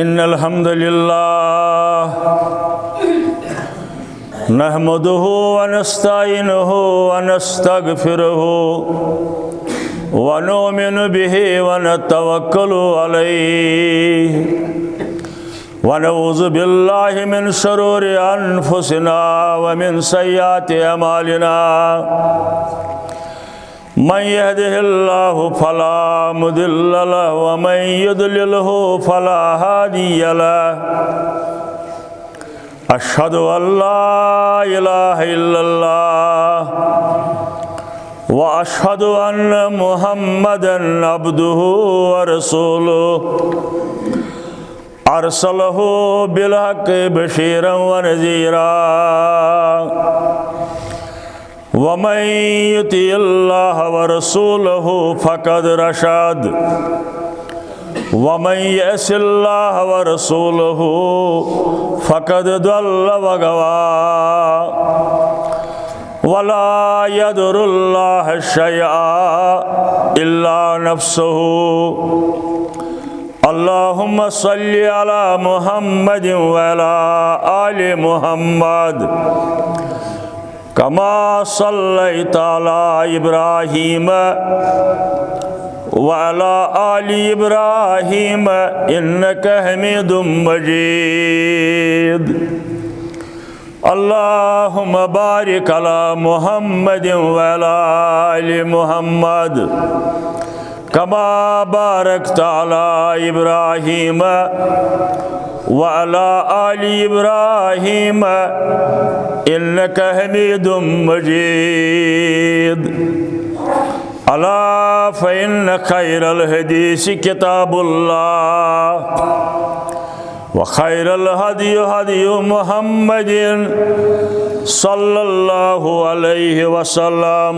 इन्नल हम्दुलिल्लाह नहमदुहु व नस्तईनुहु व नस्तगफिरुहु व नुमिनु बिहि व नतवक्कलु अलैहि व नऊज़ु बिल्लाहि मिन शुरूरि अनफुसिना व मिन सय्यिआति अमालिना मन यहदिहिल्लाहु फला मुदिल्ल लहु व मन युद्लिलहु फला हादिय लहु अशहदु अल्ला इलाहा इल्लल्लाह व अशहदु अन्न मुहम्मदन अब्दुहु व रसूलुहु अरसलहु बिलहक़्क़ि बशीरन व नज़ीरा वमन युतिइल्लाह व रसूलहु फ़क़द रशद वमन यअसिल्लाह व रसूलहु फ़क़द ضل व गवा वला यदुरुल्लाह शयअन इल्ला नफ्सहु अल्लाहुम्मा सल्लि अला मुहम्मदिन व अला आलि मुहम्मद कमा सल्लैता अला इब्राहीम व अला आलि इब्राहीम इन्नका हमीदुम मजीद। अल्लाहुम्मा बारिक अला मुहम्मदिन व अला आलि मुहम्मद कमा बारकता अला इब्राहीम व अला आलि इब्राहीम इन्नका हमीदुम मजीद। अला फ़इन्न खैरल हदीस किताबुल्लाह व खैरल हदी हदी मुहम्मदिन सल्लल्लाहु अलैहि वसल्लम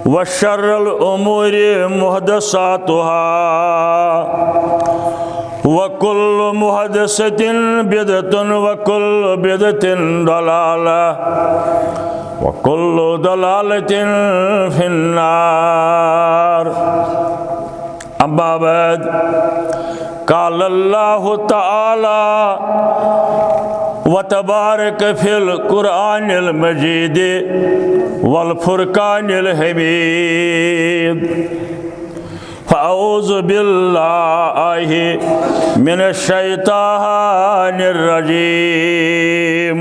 व शर्रल उमूरि मुहदसातुहा व कुल्लु मुहदसतिन बिदअतुन व कुल्लु बिदअतिन दलालह व कुल्लु दलालतिन फिन्नार। अम्मा बाद क़ाल अल्लाहु तआला व तबारक फिल क़ुरआनिल मजीद वल फ़ुरक़ानिल हमीद। फ़अऊज़ु बिल्लाहि मिनश शैतानिर रजीम।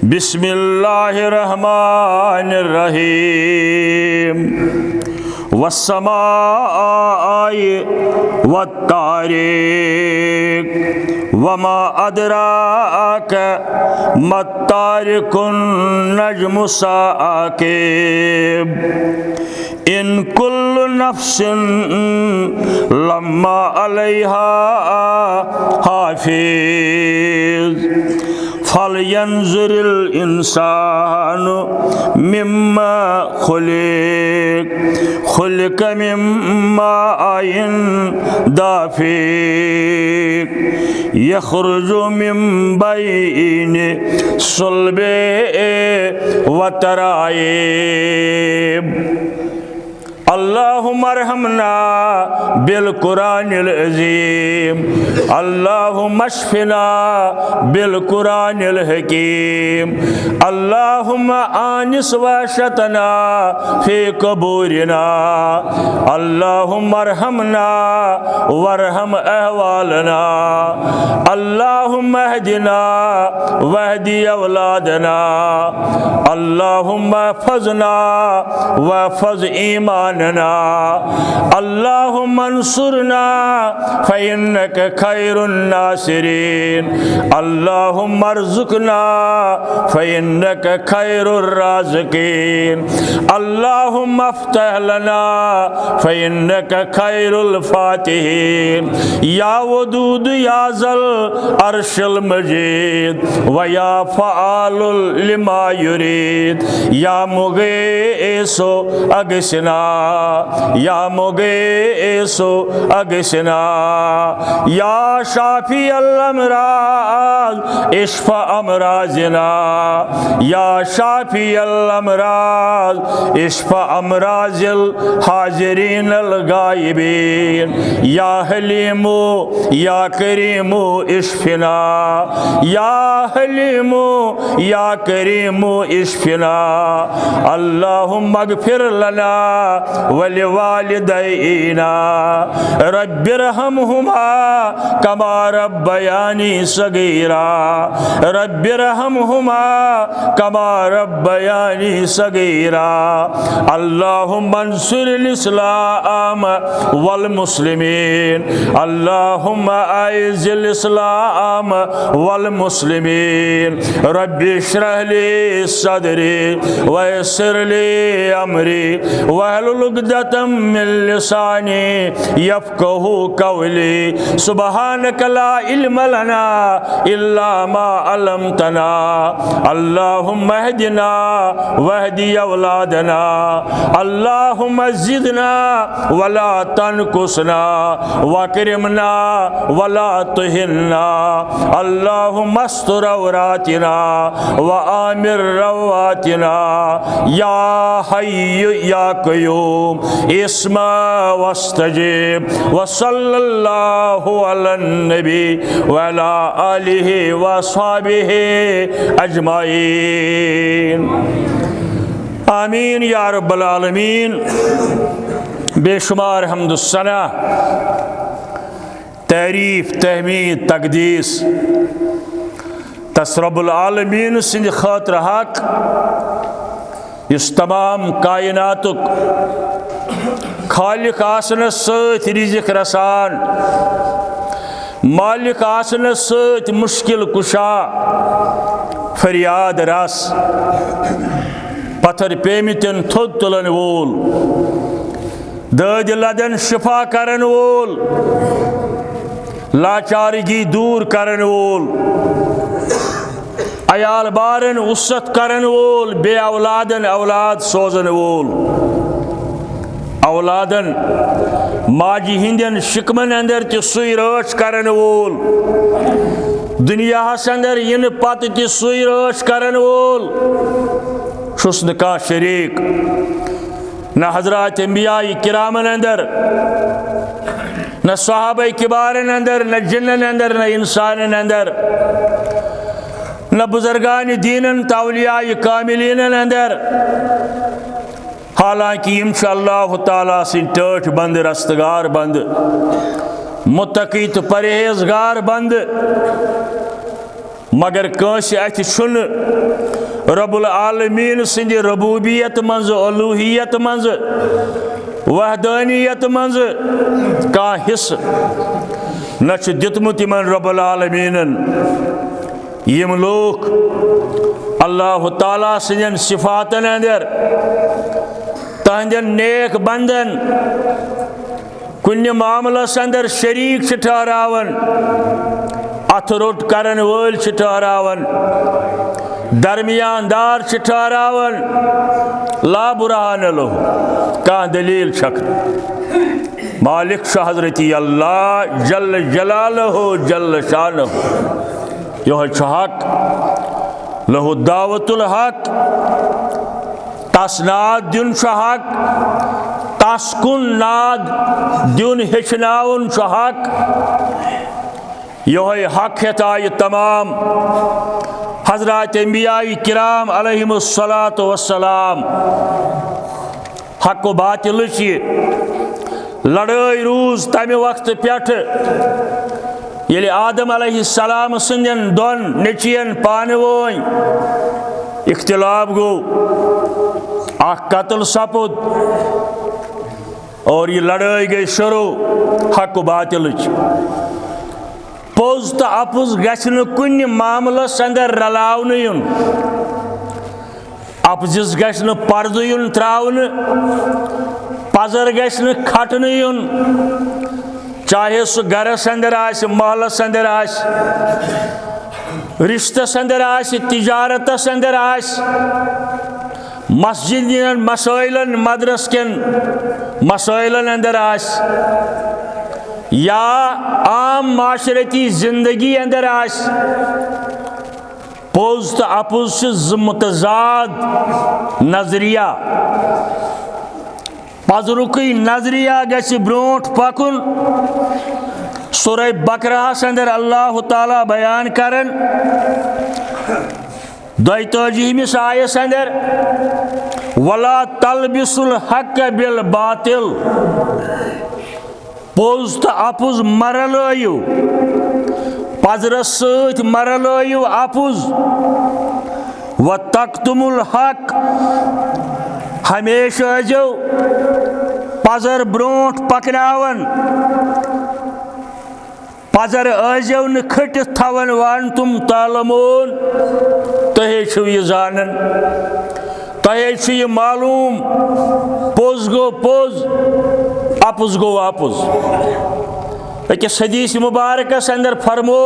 बिस्मिल्लाहिर रहमानिर रहीम। वस्समाइ वत्तारिक वमा अदराक मत्तारिकुन नज्मु साकिब इन कुल्लु नफ्सिन लम्मा अलैहा हाफिज फलयंजुरिल इंसानु मिम्मा खुलिक खुलिक मिम्मा आइन दाफिक यखरुजु मिन बैनि सुल्बे व तराइब। अल्लाहुम्मा अरहमना बिल कुरानिल अज़ीम अल्लाहुम्मा अशफिना बिल कुरानिल हकीम अल्लाहुम्मा आनिस वहशतना फी कबूरिना अल्लाहुम्मा अरहमना वरहम अहवालना अल्लाहुम्मा अहदिना वहदी औलादना अल्लाहुम्मा अहफ़ज़ना वहफ़ज़ ईमान अल्लाहुम्मा अंसुरना फ़इन्नका खैरुन नासिरीन अल्लाहुम्मा अर्ज़ुक़ना फ़इन्नका खैरुर राज़िक़ीन अल्लाहुम्मा अफ़्तह लना फ़इन्नका खैरुल फ़ातिहीन या वदूद या ज़ल अर्शिल मजीद व या फ़आलुल लिमा युरीद या मुग़ीसु अग़िसना या मुगीसु अगसिना या शाफी अल-अमराज इश्फा अमराजिना या शाफी अल-अमराज इश्फा अमराजिल हाजिरीन अल-गायबीन या हलीमु या करीमु इश्फिना या हलीमु या करीमु इश्फिना अल्लाहुम्मा अगफिर लना वलिवालिदैना रब्बिरहमहुमा कमा रब्बयानी सगीरा रब्बिरहमहुमा कमा रब्बयानी सगीरा अल्लाहुम्मा अंसुरिल इस्लाम वल मुस्लिमीन अल्लाहुम्मा आइज़िल इस्लाम वल मुस्लिमीन रब्बि इश्रह ली सदरी वयस्सिर ली अमरी वहलुल उक़दतम मिन लिसानी यफ़क़हू क़ौली सुब्हानक ला इल्म लना इल्ला मा अल्लमतना अल्लाहुम्मा अहदिना वहदी औलादना अल्लाहुम्मा ज़िदना वला तनकुसना वकरिमना वला तुहिन्ना अल्लाहुम्मा अस्तर औरातिना व आमिर रवातिना या हय्यु या क़य्यूम इस्मा वस्तजीब व सल्लल्लाहु अला नबी व अला आलिहि व अस्हाबिहि अजमाइन आमीन या रब्बल आलमीन। बेशुमार हम्दुस्सना तारीफ तहमीद तकदीस तस रब्बुल आलमीन सिंद खातिर हक इस तमाम कायनातुक खालिक आसनस सत रिज़िक रसान मालिक आसनस सत मुश्किल कुशा फरियाद रस पत्थर पेमितन थोद तुलन वोल दद लदन शिफा करन वोल लाचारगी दूर करन वोल अयाल बारन उस्सत करन वोल बे औलादन औलाद सोजन वोल औलादन माजी हिंदन शिकमन अंदर ते सुई रच करन वोल दुनिया अंदर इन पत ते सुई रच करन वोल छुस न का शरीक न हजरत अंबिया किरामन अंदर न सहाबा किबारन अंदर न जिन्नन अंदर न इंसानन अंदर न बुजुर्गान दीनन तौलिया कामिलीन अंदर हालांकि यम अल्लाह ताला सिंद टठ बंद रस्तगार बंद मुत्तकी तो परहेजगार बंद मगर कंस अथ रब्बुल आलमीन सिंद रबूबियत मंज अलूहियत मंज वहदानियत मंज का हिस्स न दितमुत यमन रब्बुल आलमीनन यम लोग अल्लाह ताला सिंदन सिफातन अंदर तहंदन नेक बंदन कुन्य मामलस अंदर शरीक ठहरावन अथ रोट करन वोल ठहरावन दरमियानदार ठहरावन ला बुरहान लो का दलील शक मालिक शाह हजरती अल्लाह जल जलालहु जल शानहु यह हक लहु दावतुल हक तस नाद दिन हक तस कुन नाद दिन हेचनाउन हक यह हक हेता तमाम हजरत अंबिया किराम अलैहिमुस्सलातु वस्सलाम हक व बातिल लड़ाई रूज तमि वक्त पेठ ये आदम अलैहिस्सलाम सिंदन दोन नेचियन पान वोन इख्तिलाफ गो कत्ल सपुद और ये लड़ाई गई शुरू हक बातिल पोज तो अपुज गन कुन मामलस अंदर रलावन युन अपजिस गन पर्द युन त्रावन पजर गन खटन युन चाहे सह गरस अंदर महलस अंदर रिश्तस अंदर तिजारतस अंदर मस्जिद मसाइलन मदरस केन मसाइलन अंदर आस या आम माशरती जिंदगी अंदर आस पोज तो अपोज ज मुतजाद नजरिया पजरुक नजरिया गि ब्रोट पकुन सूरह बकराहस अंदर अल्लाह ताला बयान करन 42 आयस अंदर वला तलबिसुल हक बिल बातिल पोज तो अपुज मरलयु पजरस सत मरलयु अपुज व तक्तुमुल हक हमेशा जो पजर ब्रोट पकनावन पजर आजो न खटित थवन वन तुम तालमोन तहे छु ये जानन तहे छु ये मालूम पोज गो पोज अपुज गो अपुज अकिस हदीस मुबारकस अंदर फरमो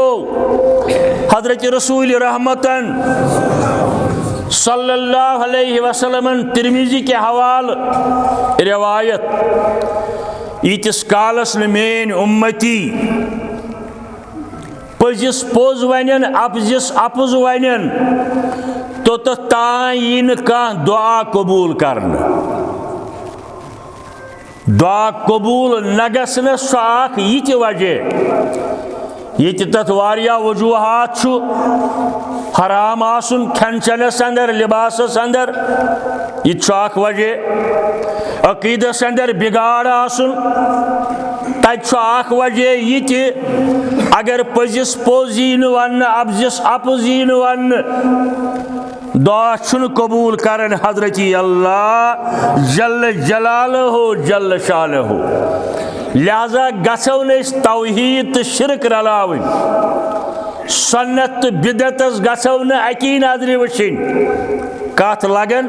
हजरत रसूल रहमतन सल्लल्लाहु अलैहि वसल्लम तिरमिजी के हवाल रिवायत इतिस कालस न मेन उम्मती पजिस पोज वन अपजिस अपुज वन तो तान कह दुआ कबूल करन दुआ कबूल न गसन साख ये वजह ये तथ वारिया वजूहात छु हराम आसुन खन चनस अंदर लिबासस अंदर यह वजह अकीदस अंदर बिगाड़ आसुन तथ वजह यह अगर पजिस पोज यी वन अबजिस अपुज यी वन दुआ छुन कबूल करन हजरत अल्लाह जल्ल जलालहु जल्ल शानहु लिहाजा गछो न तौहीद तो शिरक रलावन सुन्नत तो बिदतस गछो न अकी नजर वुचिन कत लगन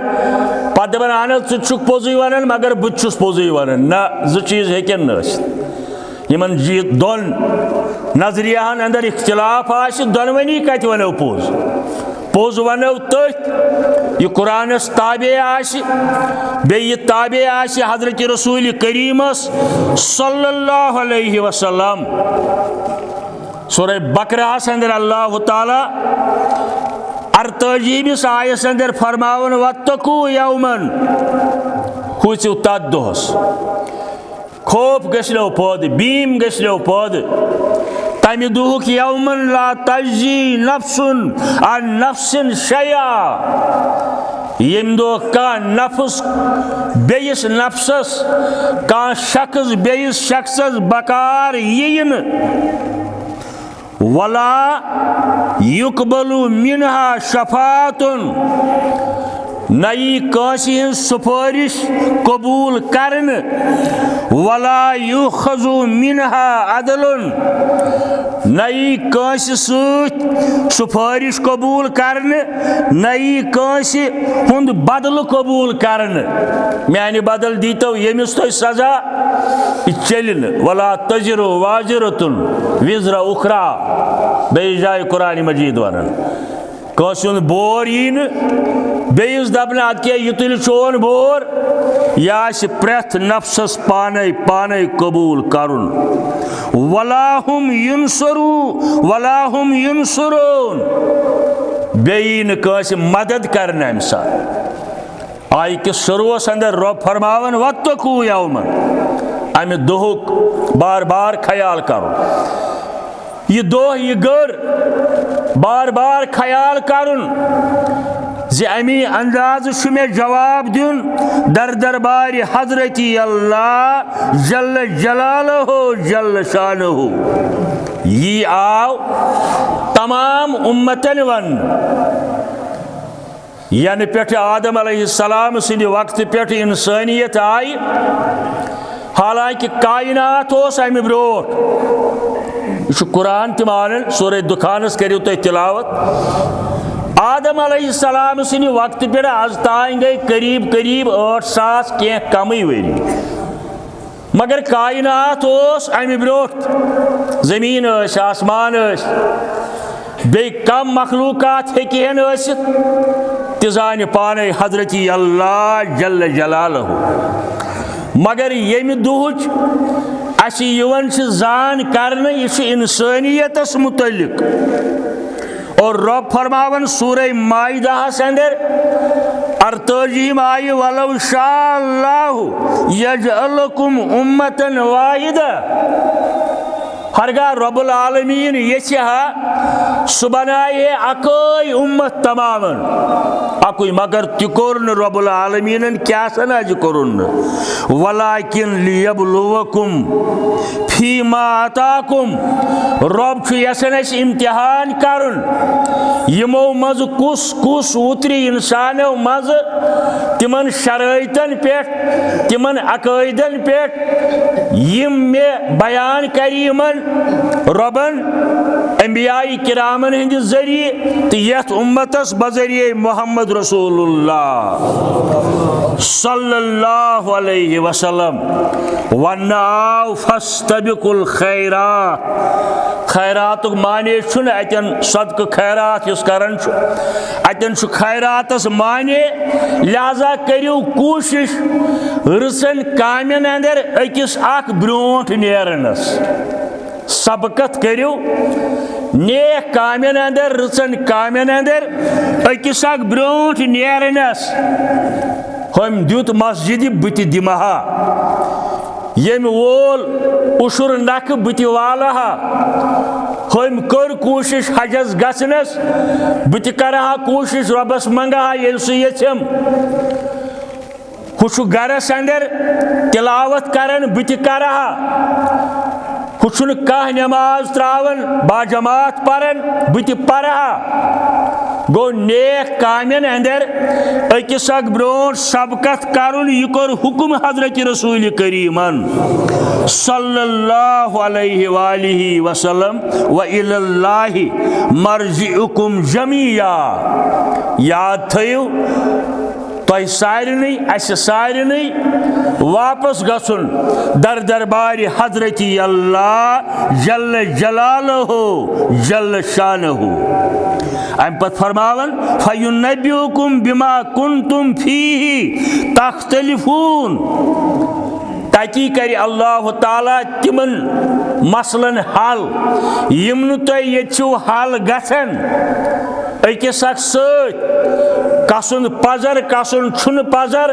पत दपन अहन षुक पोजु वन मगर बहुत पोजु वन ना जो चीज हेकन यमन दोन नजरियान अंदर इख्तिलाफ आस दोनवनी कत वनो पोज पोज वनो तथ यह कुरानस ताबे आस बे ताबे आस हजरत रसूल करीमस सल्लल्लाहु अलैहि वसल्लम सूरह बकराहस अंदर अल्लाह ताला 48 आयस अंदर फरमावन वत्तकू यौमन खुचु तद दोहस खौफ गो पौध बीम गो पौध तमि दुहुक यौमन ला तजी नफ्सुन अन नफ्सिन शया यम दो का नफ्स बेयस नफ्सस का शख्स बेयस शख्सस बकार यीन वला युकबलु मिनहा शफातुन नई कासी सुपारिश कबूल करन वला युखजु मिनहा अदलुन नई कासी सुपारिश कबूल करन नई कासी हुंद बदल कबूल करन म्यानि बदल दीतो यमिस तो सजा चलन वला तजरु वाजिरतुन विजरा उखरा बेजाय कुरान मजीद वनन कासुन बोर यीन बेस दपना अद क्या यह तुल चोन बोर यह प्रथ नफ्सस पाने पाने कबूल करुन वलाहुम युनसरून बेन कास मदद करना अम सा आई कि शुरुस अंदर रब फरमावन वत्तकू यौमन अमि दोहुक बार बार ख्याल करो यह दोह यह गर बार बार ख्याल करुन जे अमी अंदाज मे जवाब दिन दर दरबार हजरत अल्लाह जल्ल जलालहु जल्ल शानहु यी आव तमाम उम्मतन वन यानी पे आदम अलैहिस्सलाम सिंध वक्त पे इंसानियत आई हालांकि कायनात अमि ब्रोट यह कुरान तमान सूरह दुखानस करियो तुम तिलावत आदम अलैहिस्सलाम सिंध वक्त पे आज तान गई करीब करीब 8,000 कह कम वरी मगर कायनात अमि ब्रोट जमीन आसमान बे कम मखलूकात हेकिहन ऐसित तिजान पाने हजरत अल्लाह जल्ल जलालहु मगर येमि दुहुच अस युवन जान करने यह इंसानियतस मुतलिक और रब फरमावन सूरह माइदाहस अंदर 48 आय वलौ शाअल्लाहु यजअलकुम उम्मतन वाहिदा हरगा रब्बुल आलमीन यहा सह बनाए अकै उम्मत तमामन अकुई मगर तिकोर रब्बुल आलमीन क्या सनाज कोरुन वलाकिन लियब्लुवकुम फीमा अताकुम रब छु यसन अस इम्तिहान करुन यमो मज कुस कुस उतरी इंसानो मज तिमन शराइतन पे तिमन अकायदन पे यम मे बयान करीमन रबन अंबियाई किरामन हिंद जरिए तो यथ उम्मतस बजरिए मोहम्मद रसूलुल्लाह सल्लल्लाहु अलैहि वसल्लम वन्नाउ फस्तबिकुल खैरात खैरात माने छुन अतन सदक खैरात इस करन अतन खैरातस माने लिहाजा करियो कोशिश रसन कामन अंदर अकिस अख ब्रोंठ नेरनस सबकत करियो नेक कामन अंदर रसन कामन अंदर अकिस अख ब्रोंठ नेरनस हम दुत मस्जिद बुत दिमहा यम वोल उशुर नख बुत वालहा हम कर कोशिश हजस गसनस बुत करहा कोशिश रबस मंगहा ये यम हुशु गरस अंदर तिलावत करन बुत करहा हुशुन कह नमाज त्रावन बाजमात परन बुत परहा गो नेक कामन अंदर अकिस अख ब्रोंठ सबकत करुन यह कोर हुक्म हजरत रसूल करीमन सल्लल्लाहु अलैहि वसल्लम व इलल्लाहि मर्जिउकुम जमिया याद थयो तह सारनी अस सारनी वापस गसुन दर दरबार हजरत अल्लाह जल्ल जलालहु जल्ल शानहु अम पत फरमावन फयुनब्बिउकुम बिमा कुंतुम फीहि तख्तलिफून ताकि कर अल्लाह ताला तिमन मसलन हल यम नु तय यछु हल गसन अकिस अख कसन पजर कसन छुन पजर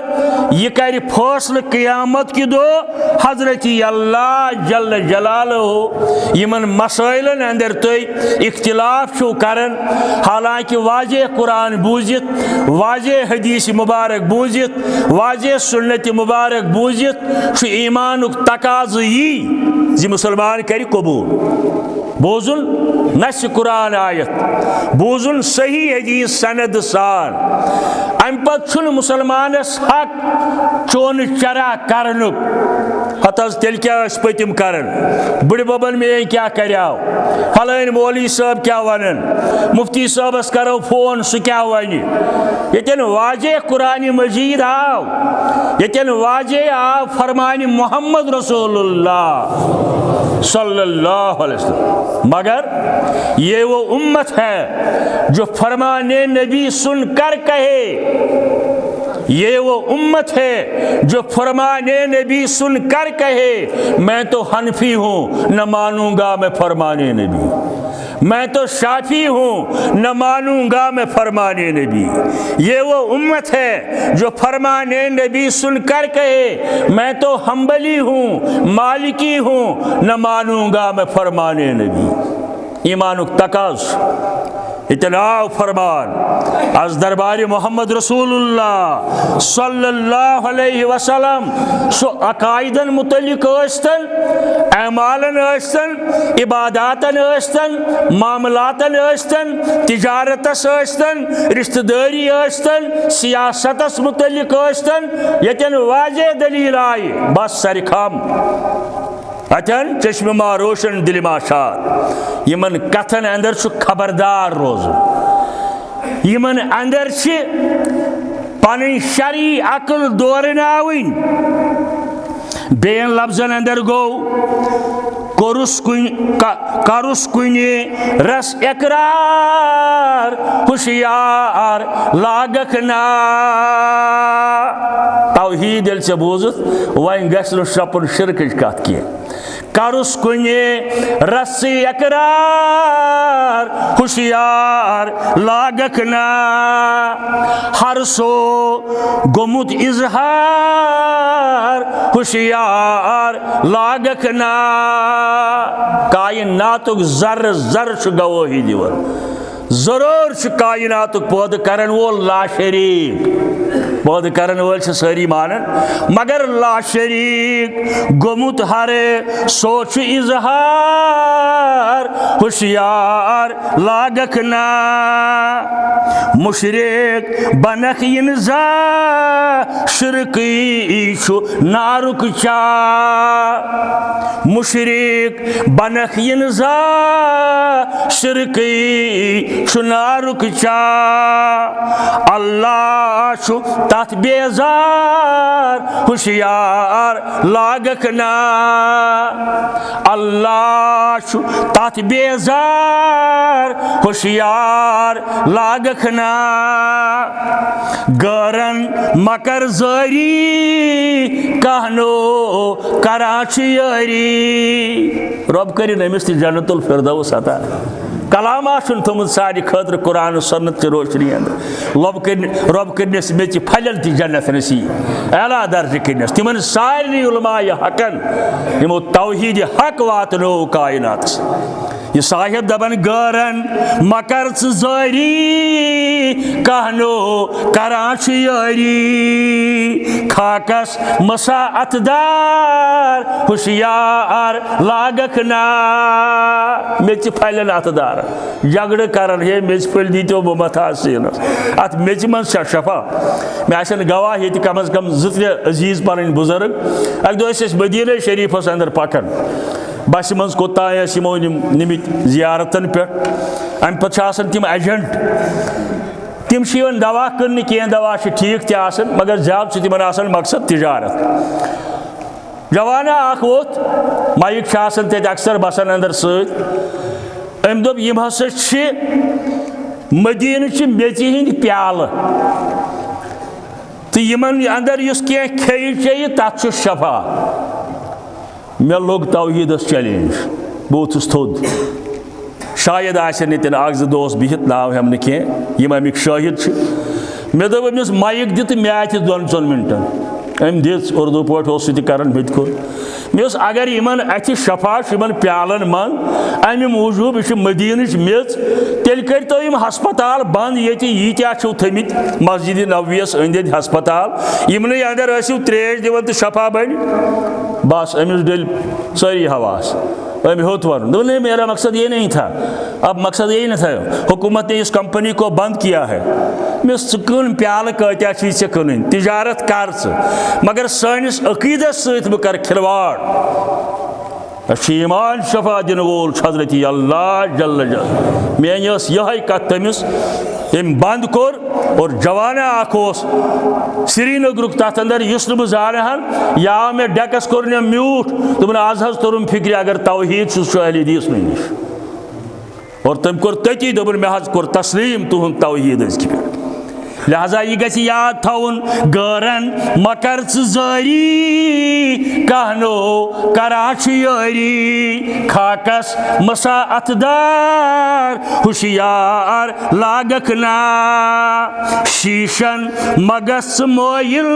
यह कर फैसल क़यामत कि दो हजरत अल्लाह जल्ल जलालहु यमन मसाइलन अंदर तुम इख्तिलाफ छो करन हालांकि वाज़े कुरान बूजित वाज़े हदीस मुबारक बूजित वाज़े सुन्नत मुबारक बूजित ईमानुक तकाज़ यी जी मुसलमान कर कबूल बोजुन नस कुरान आयत बोजुन सही हदीस सनद सान अम पत मुसलमानस हक चोन चरा करनुक हतज तेल क्या पतिम करन बुढ़ बबन में क्या कराव फलान मौलवी साहब क्या वनन मुफ्ती साहबस करो फोन सह क्या वन यन वाजे कुरान मजीद आव यन वाजे आव फरमान मोहम्मद रसूलुल्लाह सल्लल्लाहु अलैहि वसल्लम मगर ये वो उम्मत है जो फरमाने नबी सुनकर कहे ये वो उम्मत है जो फरमाने नबी सुनकर कहे मैं तो हनफी हूँ न मानूंगा मैं फरमाने नबी मैं तो शाफी हूँ न मानूंगा मैं फरमाने नबी ये वो उम्मत है जो फरमाने नबी सुनकर कहे मैं तो हम्बली हूँ मालिकी हूँ न मानूंगा मैं फरमाने नबी ईमानुक तकाज़ इतना फरमान अज दरबार मोहम्मद रसूलुल्लाह सल्लल्लाहु अलैहि वसल्लम सो अकायदन मुतल्लिक अस्तन अमालन अस्तन इबादातन अस्तन मामलातन अस्तन तिजारतस अस्तन रिश्तेदारी अस्तन सियासतस मुतल्लिक अस्तन यतन वाजे दलील आय बस सरखम अतन चश्मा रोशन दिलमा शाद यमन कथन अंदर खबरदार रोज यमन अंदर पन शरी अकल दोरनावन बेन लफ्जन अंदर गो करुस कुनि रस इकरार हुशियार लागक ना तौहीद येल बोजुत वन गछ शपुन शिरकच कत की करुस कुनि रस इकरार हुशियार लागक ना हर सो गोमुत इजहार हुशियार लागक ना कायनातुक जर जर गवाही दिवन जरूर कायनातुक पैद करन वोल ला शरीक पैद करन वोल सारी मानन मगर ला शरीक गोमुत हर सोच इजहार हुशियार लागक ना मुशरिक बनक इनजा शिरकी नारुक चा मुशरिक बनक इनजा शिरकी नारुक चा अल्लाह तथ बेजार हुशियार लागक ना अल्लाह तथ बेजार हुशियार लागक ना गरन मकर जरी कहनो कराची यारी रब करिन अमिस त जन्नतुल फिरदौस अता कलाम आशुन थोमुत सारी खतर कुरान सुन्नत की रोशनी अंदर रब करनस मे फलन ती जन्नत नसीब आला दर्ज करनस तिमन सारी उलमाए हकन यमो तौहीद हक वातनो कायनात ये साहिब दबन गरन मकर जारी कहनो कराची यारी खाकस मसा अतदार हुशियार लागक ना मे फलन अतदार झगड़ करन हे मे फल दीतो बो मथा सीन अत मे मन शफा मे आसन गवाह ये कम अज कम ज़्र अजीज पन बुजुर्ग अक दो मदीना शरीफस अंदर पकन बस मज कोतायमो निमित जियारतन पे अम पे तम एजेंट तम दवा कन कह दवा ठीक तन मगर ज्यादा तिमन मकसद तिजारत जवाना अख वोत माइक अक्सर बसान अंदर सम दोप यम हसा मदीन मेच हिंद प्याल तो यमन अंदर कह खे चे तथ शफा मे लोग तौहीदस चैलेंज बहुत थोद शायद आसन ये दोस बिहित नाव हम कह यम अमिक शाहिद मे दोप अमिस माइक दित मे आत 2 मिनटन अम दिस उर्दू पे करान मे कोर मे अगर इन अथ शफा प्यालन मन अमि मूजूब यह मदीन मेज तेल करो हस्पताल बंद ये यीत्या थमित मस्जिद नबवियस अंद हस्पताल यमन अंदर त्रेश दिवन तो शफा बन बस अमिस डल सारी हवास अम होत वन नहीं मेरा मकसद ये नहीं था अब मकसद यही न था हुकूमत ने इस कंपनी को बंद किया है मिस कन प्याल कत्या कन तिजारत कर मगर सानिस अकीदस सत कर खिलवाड़ ईमान शफा दिन वोल हजरत अल्लाह जल्ल जल मेन यह कत तमिस यम बंद कोर और जवाना अखोस श्रीनगर तथ अंदर युस बह जानहन या मे डेकस कोर म्यूट दोपन आज हज तोरुम फिक्र अगर तौहीद अहल हदीस निश और तम कोर तती दोपन मे हज कोर तस्लीम तुहद तौहीद लिहाजा यह गि याद थवन गरन मकर जारी कहनो कराची यारी खाकस मसा अतदार हुशियार लागक ना शीशन मगस मोइल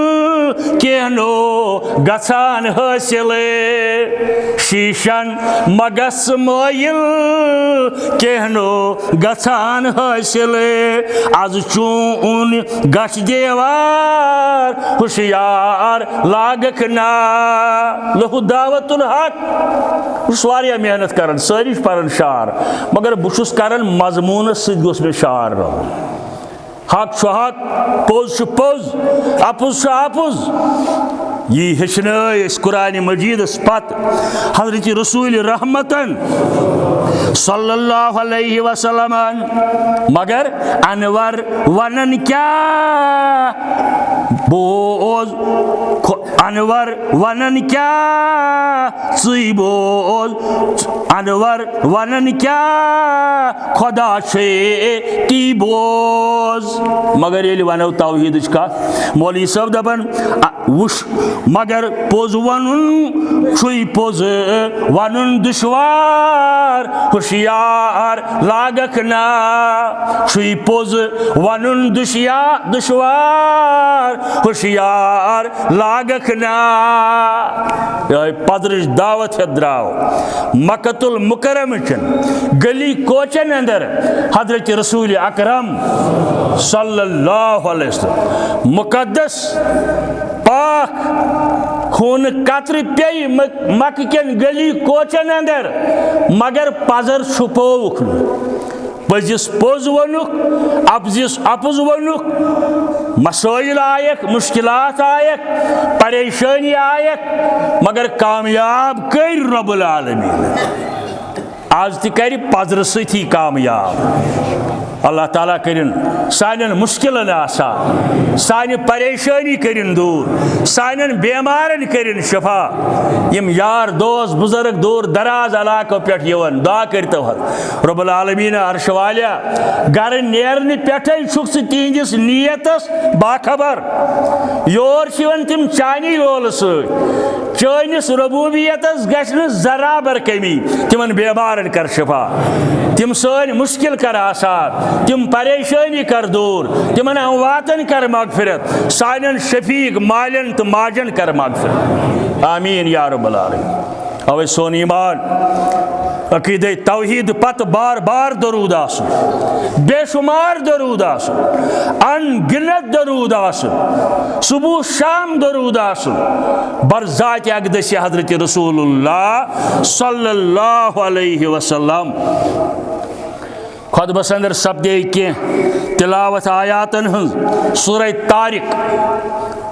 कहनो गसान हासिल शीशन मगस मोइल कहनो गसान हासिल आज चून गश देवार हुशियार लागक ना लहु दावतुल हक वारिया मेहनत कर सारी पान शार मगर बहुस कर मजमून सो मे शार रहन हक हक पोज पोज अपुज अपुज यी हेचन कुरान मजीदस पत हजरत रसूल रहमतन सल्लल्लाहु अलैहि वसल्लम मगर अनवर वनन क्या बोज अनवर वनन क्या सी बोल अनवर वनन क्या खुदा छे ती बोज मगर ये वनो तौहीद का मौलवी सब दपन वुश मगर पोज वनुन छुई पोज वनुन दुश्वार होशियार लागक ना छुई पोज वनुन दुश्वार होशियार लागक ना पदरच दावत है द्राव मक्कतुल मुकर्रम गली कोचन अंदर हजरत रसूल अकरम सल्लल्लाहु अलैहि वसल्लम मुकद्दस पाक खून कतर पे मक्के केन गली कोचन अंदर मगर पजर छुपोवुक पजिस पोज वनुक अपुज वनुक मसाइल आयक मुश्किलात आयक परेशानी आयक मगर कामयाब कर रब्बुल आलमीन आज तक पजर सही कामयाब अल्लाह ताला करिन सानन मुश्किलन आसान सानि परेशानी करिन दूर सानन बेमारन करिन शफा यम यार दोस्त बुजुर्ग दूर दराज इलाकों पे यवन दुआ करतो रब्बुल आलमीन अर्श वालिया घर नेरन पे तिहंदिस नियतस बाखबर योर तिम चानी रोल चानिस रबूबियतस गश्न जराबर कमी तिमन बेमारन कर शफा तिम सन मुश्किल कर आसान तिम परेशानी कर दूर तिमन अमवातन कर मगफिरत सानन शफीक मालन तो माजन कर मगफिरत आमीन या रब्बल आलमीन अवे सोन ईमान अकीद तौहीद पत बार बार दरूद आसन बेशुमार दरूद आसन अनगिनत दरूद आसन सुबह शाम दरूद आसन बरजात अक़दस हज़रत रसूलुल्लाह सल्लल्लाहु अलैहि वसल्लम खुतबस अंदर सपदे कह तिलावत आयातन हज सूरह तारिक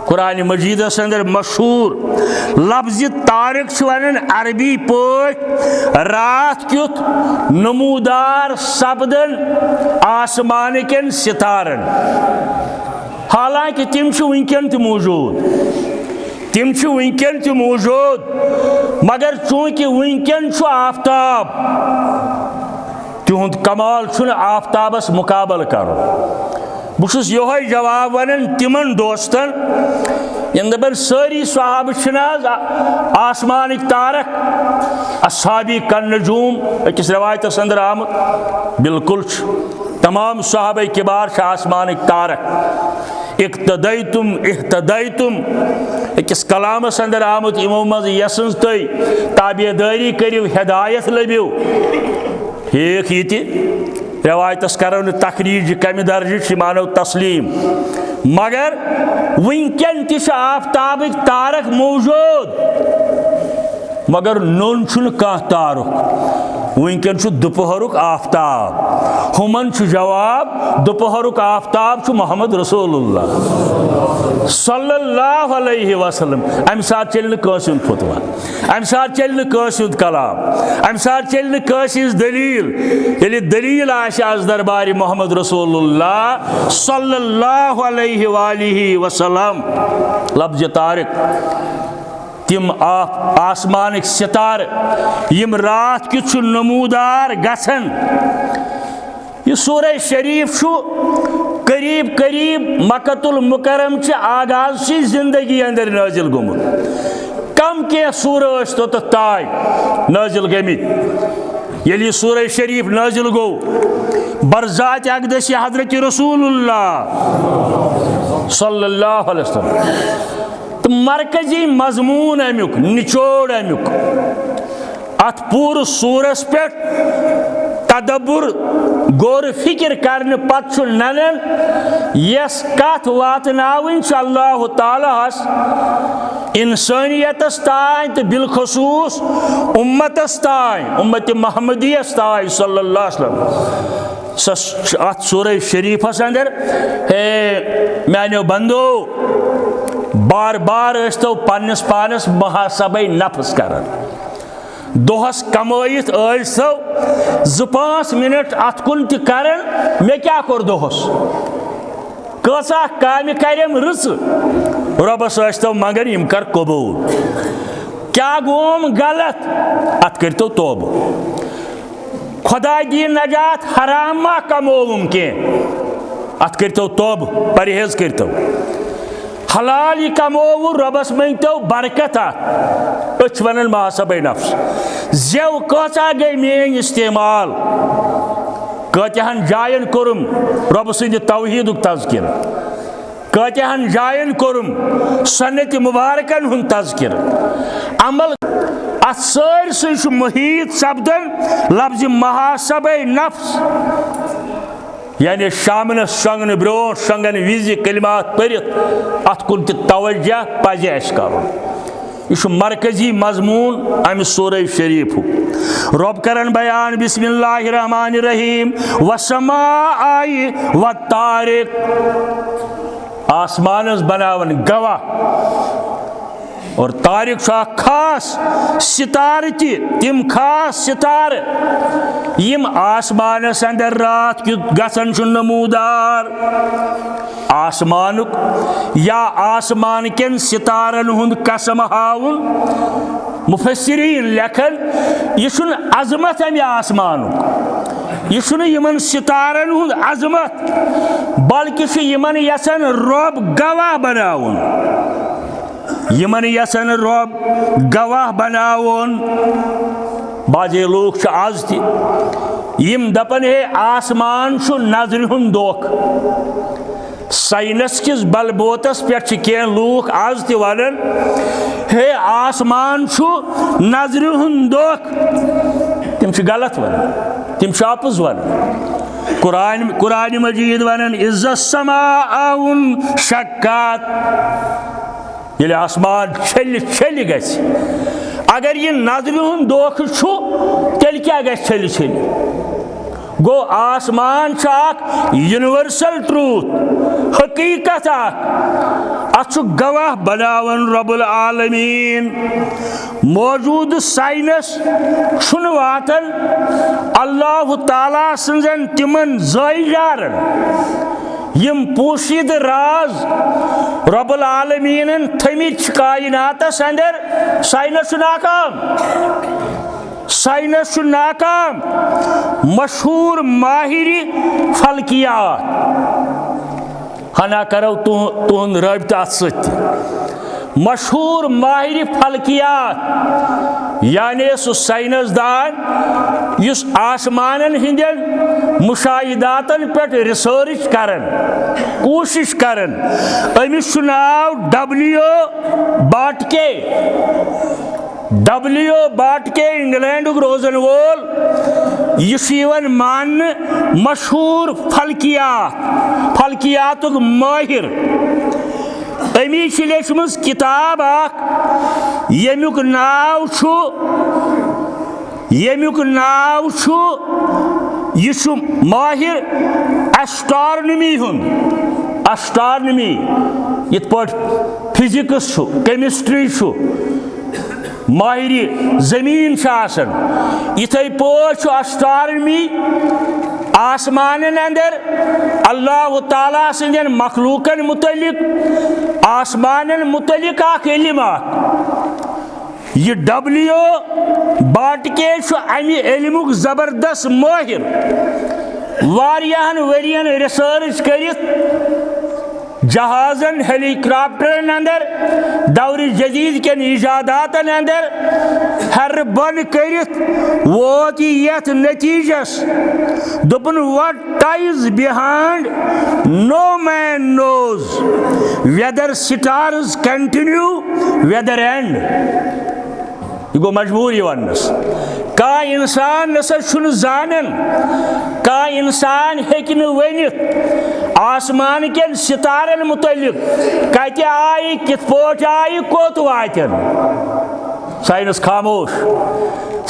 कुरान मजीदस अंदर मशहूर लफ्ज़ तारिक वन अरबी पे रात क्युत नमूदार सपदन आसमान कन सितारन हालांकि तिम वनकन मौजूद तिम वनकन मौजूद मगर चूंकि वनकन आफ्ताब तिहुंद कमाल आफ्ताबस मुकाबल कर बहुत योह जवाब वन तिमन दोस्तन इन दपन सारी सहाब आसमान तारक अस्हाबी कन्नजूम अकिस रवायतस अंदर आमत बिल्कुल तमाम सहाबा किबार आसमान तारक इक्तदैतुम इhtदैतुम अकिस कलामस अंदर आमत इमो मज यसन तुई ताबेदारी करियो हिदायत लबियो ठीक ये रवायतस करो न तखरीज कम दर्ज मानो तस्लीम मगर वनकन आफ्ताब तारक मौजूद मगर नोन कह तारुक वनकन दोपहरुक आफ्ताब हुमन जवाब दोपहरुक आफ्ताब मोहम्मद रसूलुल्लाह सल्लल्लाहु अलैहि वसल्लम अम साथ चल न फतवा अम साथ चल न कलाम अम साथ चल न दलील ये दलील आज दरबार मोहम्मद रसूलुल्लाह सल्लल्लाहु अलैहि वसल्लम लफ्ज़ तारिक तिम आसमान सितार यम रात कित नमूदार गसन यह सूरह शरीफ करीब करीब मक्कतुल मुकर्रम आगाज से जिंदगी अंदर नाजिल गोमुत कम के सूरह तो ताय नाजिल गमित ये सूरह शरीफ नाजिल गो बरजात अक़दस हज़रत रसूलुल्लाह सल्लल्लाहु अलैहि वसल्लम तो मरकजी मजमून अमुक निचोड़ अमुक अत पूर सूरस पे तदब्बुर गौर फिक्र करने पत ननन यस कथ वातनावन अल्लाह ताला इंसानियतस तान तो बिलखसूस उम्मतस तान उम्मत महमदियस तान सल्लल्लाहु अलैहि वसल्लम अत सूरह शरीफस अंदर हे मानो बंदो बार बार तो पन्नस पानस मुहासबे नफ्स करन दोहस कमायित तो 2-5 मिनट अत कुन करन मे क्या कोर दोहस कसा काम करम रस रबस तो मगर यम कर कबूल क्या गोम गलत अत करतो तौब खुदा दी नजात हराम मा कमोवुम के अत करतो तौब परहेज करतो हलाल यह कमोवु रबस मंगतो बरकत अत वन महासब नफ्स जेव कचा गई मेन इस्तेमाल कतहन जायन कोरुम रब सद तौहीदुक तज़किर कतहन जायन कोरुम सन्नत मुबारकन हुन तज़किर अमल अत सारसे मुहीत सपदन लफ्ज़ महासब नफ्स यानी शामन शंगन ब्रो शंगन विज कलिमात पढ़ित अत कुन तवज्जह पज कर यह मरकजी मजमून अमि सूरह शरीफ रब करन बयान बिस्मिल्लाहिर्रहमानिर्रहीम वसमाई व तारिक आसमानस बनावन गवाह और तारिक खास सितार तिम खास सितार यम आसमानस अंदर रात गसन नमूदार आसमानुक या आसमान केन सितारन हुंद कसम हाउन मुफस्सिरीन लेखन यह अजमत अमि आसमानुक यह यमन सितारन हुंद अजमत बल्कि यमन यसन रब गवाह बनाउन यमन यसन रब गवाह बनाउन बाजे लोग आज तिम दपन हे आसमान नजर हुंद दोख साइनस किस बलबोतस पे कह लूख आज वन हे आसमान नजर हुंद दोख तिम गलत वन तिम अपुज वन कुरान मजीद वन इज़्ज़ा समाउन शक्कात ये आसमान छल गस अगर यह नजर हुंद दोख तेल क्या गस छल गो आसमान यूनिवर्सल ट्रूथ हकीकत अत गवाह बनावन रब्बुल आलमीन मौजूद साइनस वातन अल्लाह ताला सन्जन तिमन ज़ायजारन यम पोशीद राज रब्बुल आलमीन थमित कायनातस अंदर साइनस नाकाम मशहूर माहिरी फल्कियात हना करो तुहद रबत अत मशहूर माहिर फल्कियात यानी सह साइंसदान युस आसमानन हिंदन मुशाहिदातन पे रिसर्च करन कोशिश करन अमिस नाव W. बाटके इंग्लैंड रोजन वोल यह मान मशहूर फल्कियात माहिर अमी लेचम किताब यमुक नाव यह माहिर एस्ट्रोनॉमी यथ पे फिजिक्स केमिस्ट्री माहिर जमीन इथे पे एस्ट्रोनॉमी आसमान अंदर अल्लाह ताला सदन मखलूकन मुतलिक आसमान मुतलिक इल्म यह W. बाटके अमि इल्मुक जबरदस्त माहिर वारियाहन वरियन रिसर्च करित जहाजन हेलीकॉप्टरन अंदर दौर जदीद के इजादातन अंदर हर बन करित वोत यथ नतीजस दोपन what ties behind no man knows whether stars continue whether and यह गो मजबूर वनस का इंसान नसा जानन का इंसान हेकिन वनित आसमान के सितारन मुतलिक कत आई कित पोट आई कोत वातन साइंस खामोश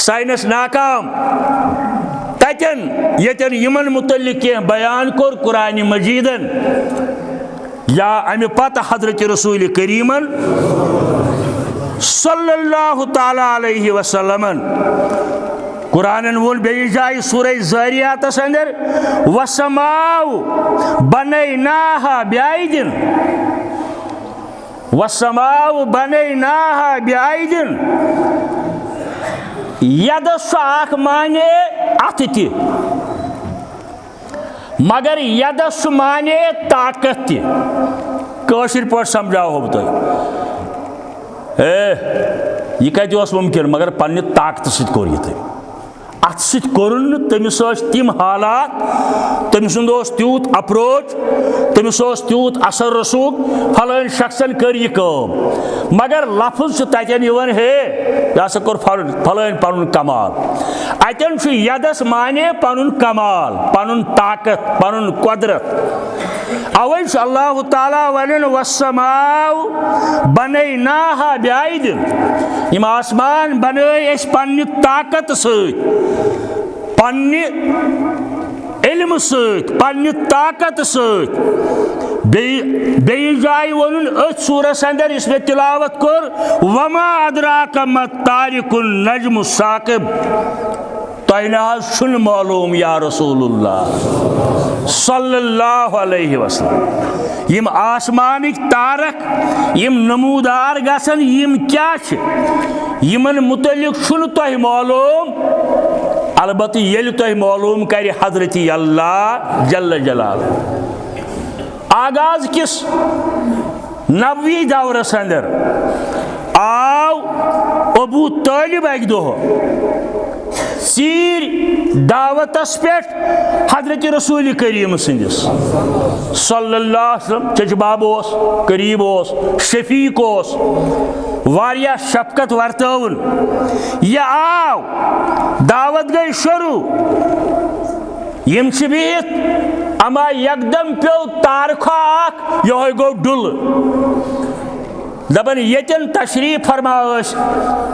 साइंस नाकाम तन यन यमन मुतलिक कह बयान कोर कुरान मजीदन या अमि पत हजरत रसूल करीमन सल्लल्लाहु ताला अलैहि वसल्लमन कुरानन वोन बेई जाय सूरह ज़ारियातस अंदर वसमाउ बनैनाहा बिआइदिन वस्समाउ बनैनाहा बिआइदिन यद आख माने अथ ति मगर यदस माने ताकत ति कशिर पर समझाओ तुम यह कत मुमकिन मगर पन्ने ताकत सत कोर यह अत सर तमिस तिम हालात तमिस तूत अप्रोच तमिस तूत असर रसूख फलान शख्सन कर यह काम मगर लफ्ज तन हे यह हसा कोर फलान पन कमाल अतन यदस माने पन कमाल पन ताकत पन कुदरत अवै अल्लाह ताला वन वस्समाउ बनैनाहा बिआइदिन यम आसमान बनय पन्ने ताकत सत पन्ने इल्म सत पन्ने ताकत सत बे जाय वोन अथ सूरस अंदर इसमें तिलावत कर वमा अदराका मत्तारिकुन नजम साकिब तुन मालूम या रसूलुल्लाह सल्लल्लाहु अलैहि वसल्लम यम आसमानिक तारक यम नमूदार गसन यम क्या यमन मुतलिक तुह मालूम अलबत्ते येल तुह मालूम कर हजरत अल्लाह जल्ल जलालुहु आगाज किस नबवी दौरस अंदर आव अबू तालिब अक दोह सीर दावतस पे हजरत रसूल करीम सन्दिस सल्लल्लाहु अलैहि वसल्लम चचबाब करीब शफीक वारिया शफकत वर्तवन यह आव दावत गई शुरू यम बिहित अमा यकदम पे तारखा यह गो डुल दपन यन तशरीफ फरमा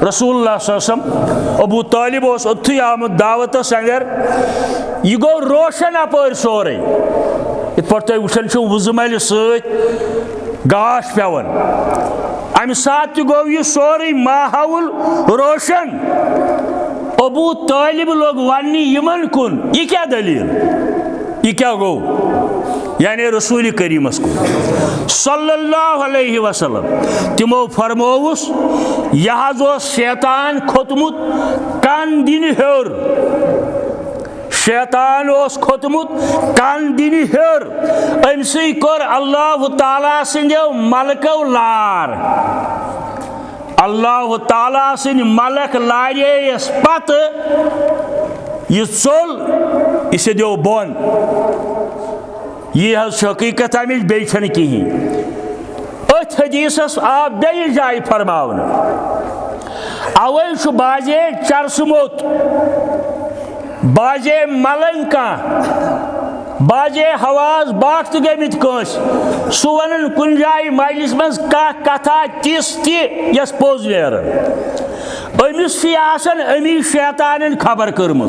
रसूलुल्लाह सल्लल्लाहु अलैहि वसल्लम अबू तालिब ओथुय आमुत दावतस अंदर यह गो रोशन अपर सोरे इत पर तुम वुचन वुजमल सत गाश पेवन अम सात गो यह सोरे माहौल रोशन अबू तालिब लोग वन यमन कुन यह क्या दलील यह क्या गो यानी रसूल करीमस को सल्लल्लाहु अलैहि वसल्लम तिमो फरमोवुस यह शैतान खोतमुत कान दिन हेर शैतान खोतमुत कान दिन हेर अमसी कोर अल्लाह ताला सिंदो मलको लार अल्लाह ताला सिंद मलक लारे पत यह चोल इसे दो बोन यह हकीकत अमिच बे कहें अथ हदीसस आ बे जाय फरमावन अवै बाजे चरसमोत बाजे मलन कह बाजे हवाज बात तो गमित कस सह वन कुन जाय मजलिस मज कथा तिस तस पोज अमिस अमी शैतान खबर कर्म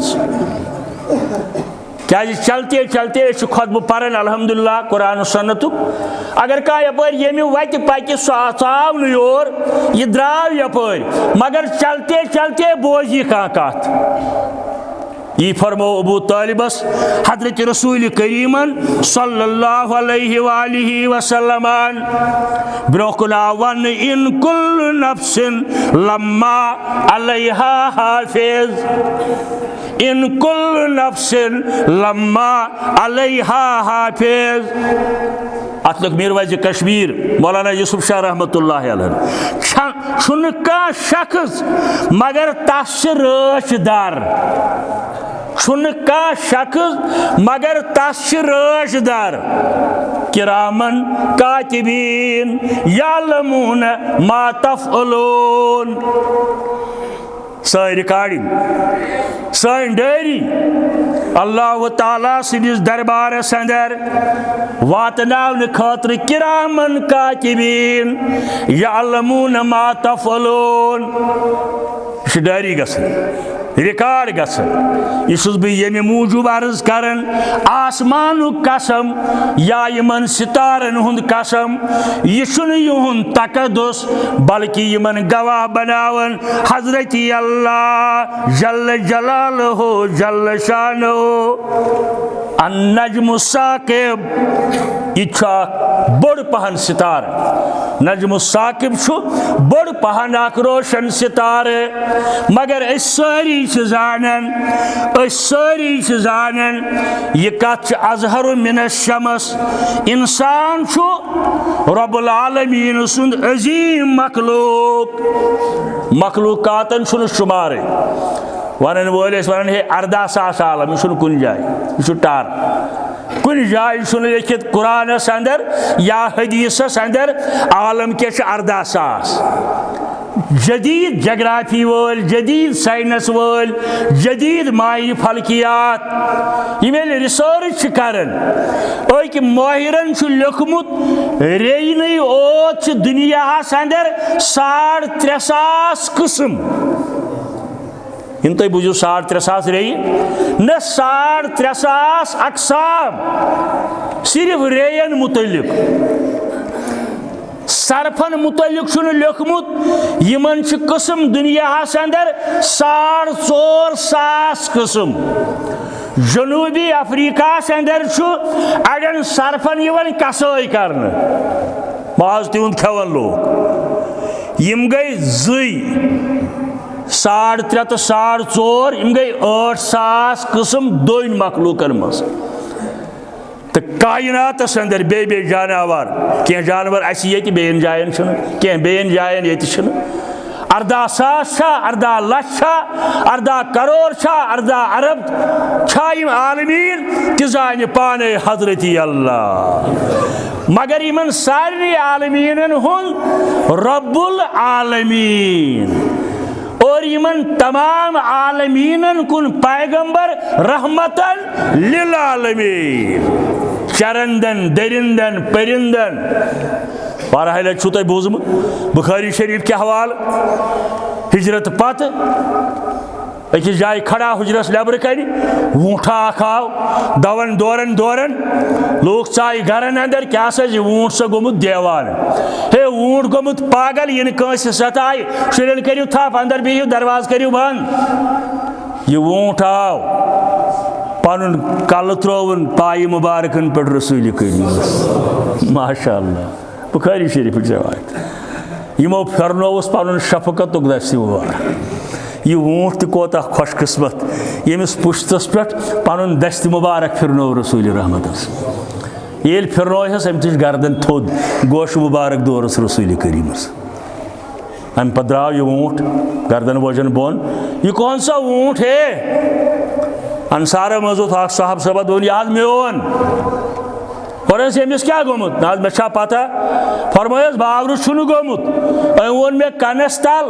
क्या चलते चलते खुतब पान अल्हम्दुलिल्लाह कुरान सन्नतुक अगर कह यपर ये वत पक सह आव न योर यह द्राव यपर मगर चलते चलते बोज यह कत यह फरमो अबू तालिबस हजरत रसूल करीमन सल्लल्लाहु अलैहि वसल्लम ब्रोकुन वन इन कुल्लु नफ्सिन लम्मा अलैहा हाफिज इन कुल्लु नफ्सिन लम्मा अलैहा हाफिज अत लग मीर वाइज कश्मीर मौलाना यूसुफ शाह रहमतुल्लाह अलैह छुन का शख्स मगर तस रशदार छुन का शख्स मगर तस रशदार किरामन कातिबीन यालमून मा तफअलून सन रिकॉर्डिंग सन डायरी अल्लाह ताला सिंदिस दरबारस अंदर वातनावन खातिर किरामन कातिबीन यालमून मा तफअलून डायरी गसन रिकॉर्ड गसन यह बह ये मूजूब अर्ज करन आसमान कसम या यमन सितारन हुंद कसम यह युहुंद तकदुस बल्कि यमन गवाह बनावन हजरत अल्लाह जल्ल जलालहु जल्ल शानुहु। नजम साकिब यह बड़ पहन सितार नजम साकिब बड़ पहन रोशन सितार मगर सारी जानन यह कत अजहर मिन शमस इंसान रब्बुल आलमीन सुंद अजीम मखलूकातन शुमार वन वोलिस वन हे 18,000 आलम यह कुन जाए यह टार कुन जाए लिखित कुरानस अंदर या हदीसस अंदर आलम के 18,000 जदीद जग्राफी वोल जदीद साइंस वोल जदीद माई फलकियात यह रिसर्च करन अक माहिरन लिखमुत रेन ओत दुनिया अंदर 350 किस्म इन तुम बुझू 350 रे न 350 अकसाम सिर्फ रेयन मुतलिक सरफन मुतलिक लिखमुत यमन किस्म दुनिया अंदर 450 किस्म जनूबी अफ्रीका अंदर अड़न सरफन कसाई कर माज तिंद खेवन लोग यम गई 3.5 तो 4.5 यम गई 8,000 किस्म दोन मखलूकन मज तो कायनातस अंदर बे जानवर कह जानवर बेन जायन कह बेन जायन ये 18,000 18 लक्ष 18 करोड़ 18 अरब छाइम आलमीन तिजान पाने हजरती अल्लाह मगर इन सारे आलमीन रब्बुल आलमीन और इन तमाम आलमीन कुन पैगंबर रहमतन लिल आलमीन चरंदन दरिंदन परिंदन बहरहाल तुम बूजम बुखारी शरीफ के हवाल हिजरत पत अकिस जाए खड़ा हुजरस नबर कन ऊँटा आव दवन दौरन दौरन लोग चाय गरन अंदर क्या ऊँट सा गोमुत देवान हे ऊँट गोमुत पागल इन कंस सताय शुरन करू थप अंदर बिहू दरवाज करू बंद यह ऊँट आव पन कल त्रोवन पाय मुबारकन पे रसूल करीम माशा अल्लाह बुखारी शरीफ रवायत यमो फेरनोस पन शफकत दस्त मुबारक यह ऊँट तोता खुशकिस्मत यमिस पुश्तस पे पन दस्त मुबारक फिरनो रसूल रहमत ये फिरनोस अम तुझ गर्दन थोद गोश मुबारक दोरस रसूल करीमस अम पे द्राव यह ऊँट गर्दन वजन बोन यह कौन सा ऊँट है अंसार मजूद साहब सब दोन याद मोन फरस अमिस क्या गोमुत ना मे पता फरमायस बावरु गोमुत वोन मे कनस तल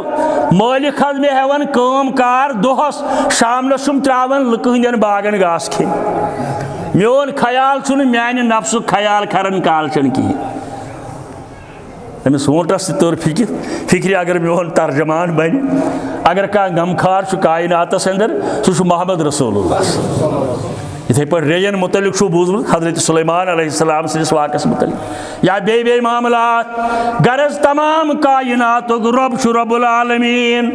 मालिक हज मे हेवन काम कार दोहस शामनस त्रावन लुक हंदन बागन घास खेन मोन ख्याल मान नफ्सु ख्याल करन काल कहीं अमिस ऊँटस तोर फिक्र अगर मोन तर्जमान बन अगर कह गमखार कायनातस अंदर सह मोहम्मद रसूलुल्लाह इथे पे रेयन मुतलिक बूजम हजरत सुलेमान अलैहिस्सलाम सिस वाकस मुतलिक या बे मामलात गरज तमाम कायनात रब रब्बुल आलमीन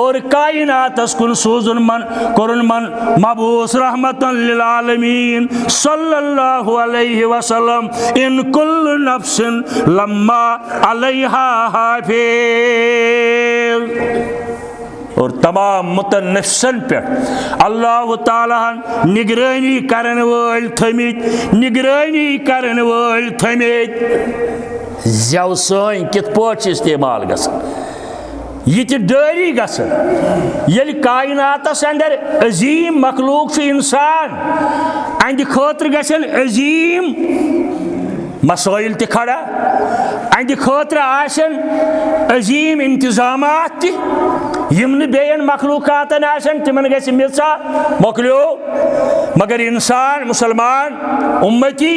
और कायनातस कुन सोजुन मन कुरन मन मबूस रहमतन लिल आलमीन सल्लल्लाहु अलैहि वसल्लम इन कुल्लु नफ्सिन लम्मा अलैहा हाफिज और तमाम मुतनफ्सन पे अल्लाह ताला निगरानी करन वल थमित निगरानी करन वल थमित जव सन कित पट इस्तेमाल गसन ये डारी गसन ये कायनातस अंदर अजीम मखलूक इंसान अंद खतर गसन अजीम मसाइल त खड़ा अंद खतर आसन अजीम इंतजामात यम बेन मखलूकातन आसन तिमन गि मिसा मोकलो मगर इंसान मुसलमान उम्मती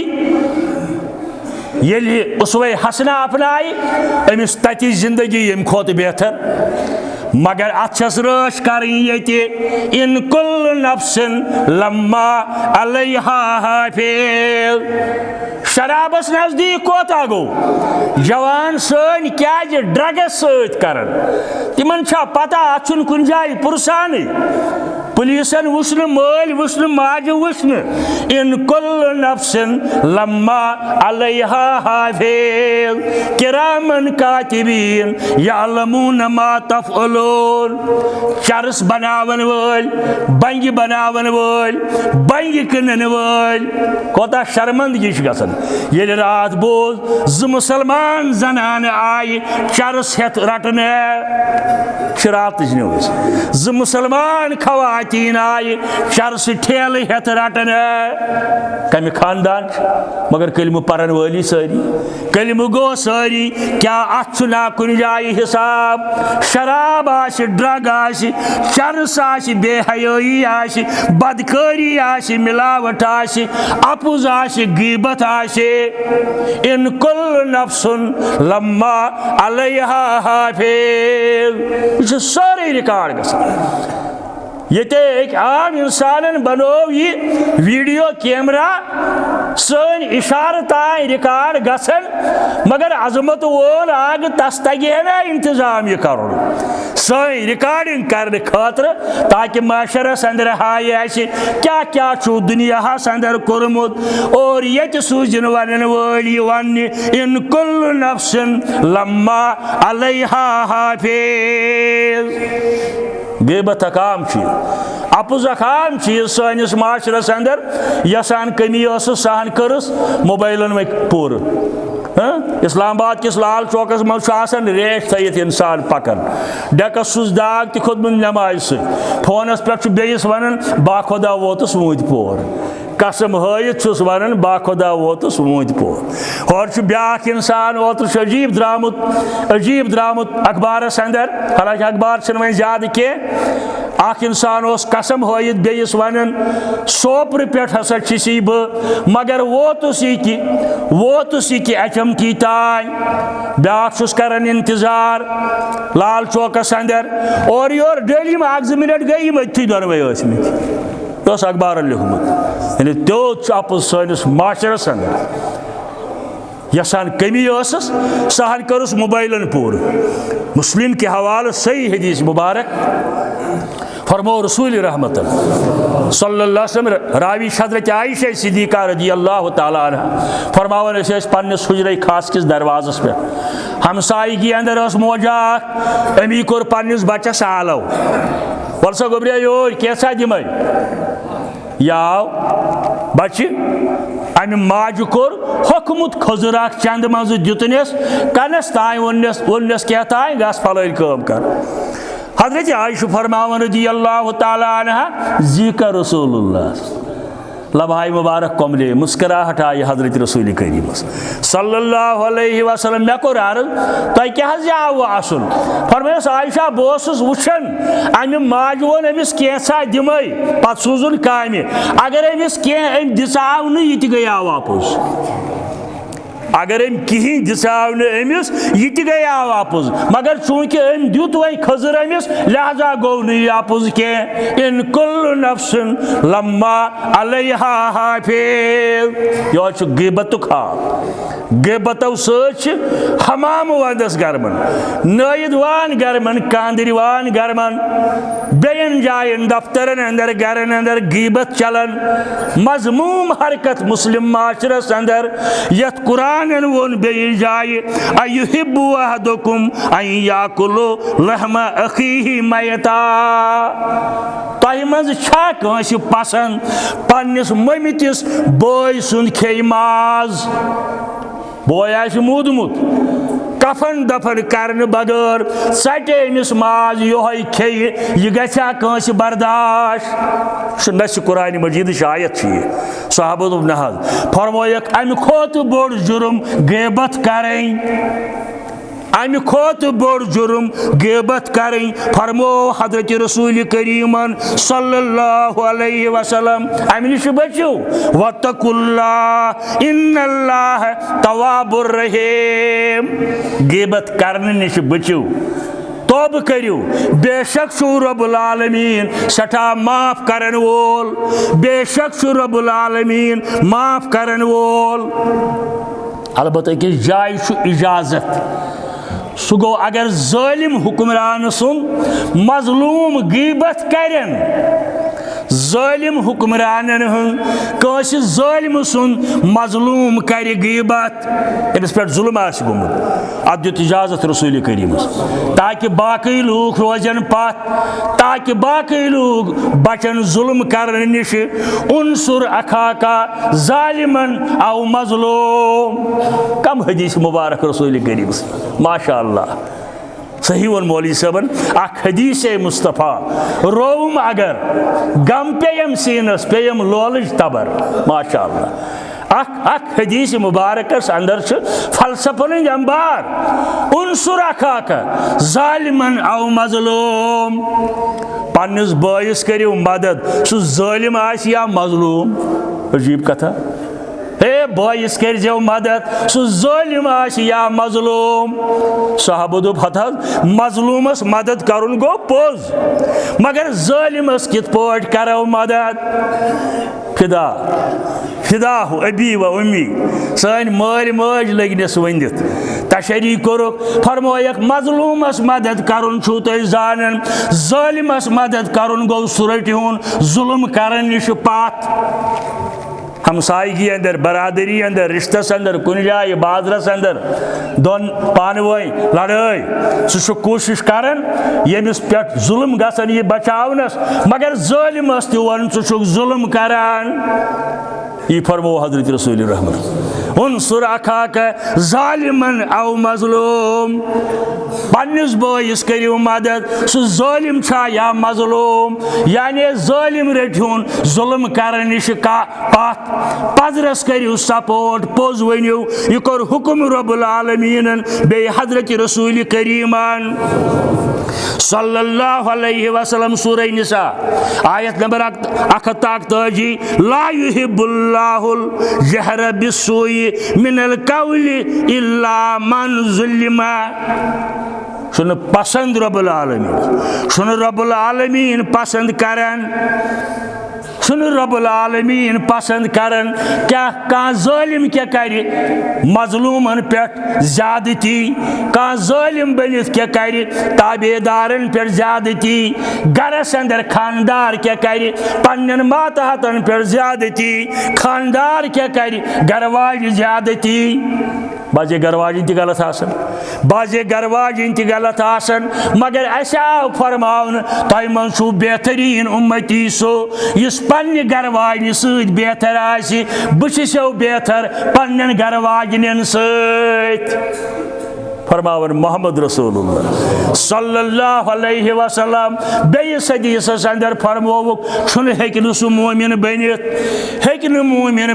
ये उसवे हसना अपनाई अमिस तति जिंदगी यम खोत बेहतर मगर अथस रश कर इन कुल्लु नफ्सिन लम्मा अलैहा हाफिज शराबस नजदीक कोता गो जवान सन क्या ड्रगस सत कर तिमन पता अन कुन जाए पुलिसन वुश्न मल वुश्न माज वुश्न इन कुल्ल नफ्सिन लम्मा अलैहा हाफिज किरामन कातिबीन यालमून मा तफअलून। चरस बनावन वल, बंग बनावन वल, बंग कनन वल कोता शर्मंदगी गसन ये रात बोल ज मुसलमान जनान आय चरस हेत रटने रात न्यूज ज मुसलमान खवातीन आय चरस ठेल हेत रटने कम खानदान मगर कलम परन वाली सारी कलम गो सारी क्या अत ना कुन जाय हिसाब शराब आश ड्रग आश चरस आश बेहयाई आश बदकारी आश मिलावट आश अपुज आश गीबत आश इन कुल नफ्सुन लम्मा अलैहा हाफिज सारे रिकॉर्ड गसान ये आम इंसान बनो ये वीडियो कैमरा सन इशार तान रिकॉर्ड गसन मगर अजमत वोल आग तस तगे ना इंतजाम यह कर सन रिकॉर्डिंग करने खातर ताकि माशरस अंदर हाय क्या क्या दुनिया अंदर कोर्मुत और ये सूजन वन वल वन इन कुल्ल नफ्सिन लम्मा अलैहा हाफिज। गीबत काम अपुज काम चीज सनिस माशरस अंदर यसान कमी सहन करस मोबाइलन में पूर। इस्लामाबाद किस लाल चौकस मज रेश थत इंसान पकन डेकस सुस दाग तोदमुत नमाज फोनस पे बेस वन बा खुदा वोतस वूत पोर कसम हयत वन बा खुदा वोतस वूत पोर। और ब्या इंसान ओत अजीब द्रामुत अखबारस अंदर हालांकि अखबार वन ज्यादा कह अख इंसान कसम हयत बेस वन सोपर पे हसा सी बह मगर वोतुस यह अचमकी तान ब्यास कर इंतजार लाल चौकस अंदर और योर डेली में 1-2 मिनट गई मथी दोनवे तो अखबार लिखमुत यानी त्योत अपुज सनिस माशरस अंदर यसान कमी सहन करस मोबाइलन पूर। मुस्लिम के हवाले सही हदीस मुबारक फरमो रसूल रहमत सल्लल्लाहु अलैहि वसल्लम रावी हजरत आयशा सिद्दीका रजी अल्लाह तआला अन्हा फरमावन पन्निस हुजरे खास किस दरवाजस पे हमसायगी अंदर मौजा अमी कोर पन्निस बच्चस आलो वलसा गोबरिया योर कैसा दिम याव बच्चे अमि माज कोर हकमुत खजुर चंद मज दुतनस कनस तान वनस क्या तान गस फल कम कर। हजरत आयशा फरमावन रजी अल्लाह तआला अन्हा ज़िक्र रसूलुल्लाह लम्हाए मुबारक कमले मुस्कराहट आई हजरत रसूल करीम सल्लल्लाहु अलैहि वसल्लम मे कोर अर्ज तह क्या आव आसन फरमायस आयशा बस वुचन अमि माज वोन अमिस कैसा दिम पे सूजुन काम अगर अमिस कह दिसाव न यह गई वापस अगर अम कहें दिसाव अमिस यह गई वापस मगर चूंकि अम दुत वह खजर अमिस लिहाजा गो नापुज कह इन कुल्ल नफ्सिन लम्मा अलैहा हाफिज। यह गीबतुक हाल गीबतो सत हमाम वंदस गर्मन नयद वान गर्मन कांदरवान गर्मन बेन जायन दफ्तरन अंदर गरन अंदर गीबत चलन मजमूम हरकत मुस्लिम माशरस अंदर यत कुरान वोन बेयि जाय अयुहिब्बु अहदुकुम अन याकुलु लहमा अखीहि मयता तह मज छा कांस पसंद पन्निस ममितिस बोय सुन खे माज बोय आस मूदमुत कफन दफन करने बगैर सटे अमिस माज योह खे यह गछा कांस बर्दाश्त न कुरान मजीद आयत साहब नहज फरमोयक अमि खोत बोड़ जुर्म गीबत करें अमि खोत बोड़ जुर्म गीबत करें फरमो हजरत रसूल करीमन सल्लल्लाहु अलैहि वसल्लम अमि निश बचो वत्तकुल्लाह इन्नल्लाह तवाबुर रहीम गीबत करने निश बचो तौब करियो बेशक रब्बुल आलमीन सठा माफ करन वोल बेशक रब्बुल आलमीन माफ करन वोल। अलबत्ता कि जाय इजाजत सह गो अगर जालिम हुक्मरान सुन मजलूम गीबत करन ज़ालिम हुक्मरानन कंस ज़ालिम सुन मजलूम कर गीबत अमिस पे जुल्म आसि गोमुत अत दित इजाजत रसूल करीम ताकि बाकी लोग रोजन पत ताकि बाकी लोग बचन जुल्म करने निश उनसुर अखाका ज़ालिमन औ मजलूम कम हदीस मुबारक रसूल करीम माशा अल्लाह सही वन मौलवी साहबन अख हदीस मुस्तफ़ा रोम अगर गम पेयम सीनस पेयम लोलज तबर माशा अल्लाह अख हदीस मुबारकस अंदर फलसफन अंबार उनसुर अखाक ज़ालिमन औ मजलूम पन्निस बायस करियो मदद सु ज़ालिम आसि या मजलूम अजीब कथा हे बायस करियो मदद सु ज़ालिम आसि या मजलूम साहब दोप हथा मजलूमस मदद करुन गो पोज मगर ज़ालिमस कित पट करो मदद फिदा फिदा हो अबी व उम्मी सान माल माज लगनस वंदित तशरी करो फरमायक मजलूमस मदद करुन छु तय जानन ज़ालिमस मदद करुन गो सुरटिहुन जुल्म करन निश पात हमसायगी अंदर बरादरी अंदर रिश्तस अंदर कुन जाय बाजरस अंदर दोन पानवई लड़ाई सह कोशिश करान यमिस पे जुल्म गसन यह बचावनस मगर ज़ालिमस वन सह जुल्म करान यह फरमो हजरत रसूल रहमत उनसुर अखाक ज़ालिमन औ मजलूम पन्निस बायस करियो मदद सह ज़ालिम छा या मजलूम यानी ज़ालिम रटिहुन जुल्म करन निश का पात पजरस करियो सपोर्ट पोज वनियो यह कर हुक्म रब्बुल आलमीन बे हजरत रसूल करीमान सल्लल्लाहु अलैहि वसल्लम सूरह निसा आयत नंबर 141 ला युहिब्बुल्लाहुल जहरा बिस्सूई मिनल कौली इल्ला मन ज़ुल्लिमा सुन पसंद रब्बुल आलमीन पसंद करन सुन रब्बुल आलमीन पसंद करन क्या कह ज़ालिम क्या कर मजलूमन पे ज्यादती कह ज़ालिम बनित क्या कर ताबेदारन पे ज्यादती गरस अंदर खानदार क्या कर पन्न मातहतन पे ज्यादती खानदार क्या कर गरवाज ज्यादती बाजे गरवाजिन ती गलत आसन बाजे गरवाजिन ती गलत आसन मगर ऐसा फरमावन तय मंसू बेहतरीन उम्मती सो इस पन्ने गरवाजिन सद बेहतर आसि बो बेहतर पन्न गरवाजिन सद फरमावन मोहम्मद रसूलुल्लाह सल्लल्लाहु अलैहि वसल्लम बेयस हदीसस अंदर फरमोवुक छुन हेकिन सु मोमिन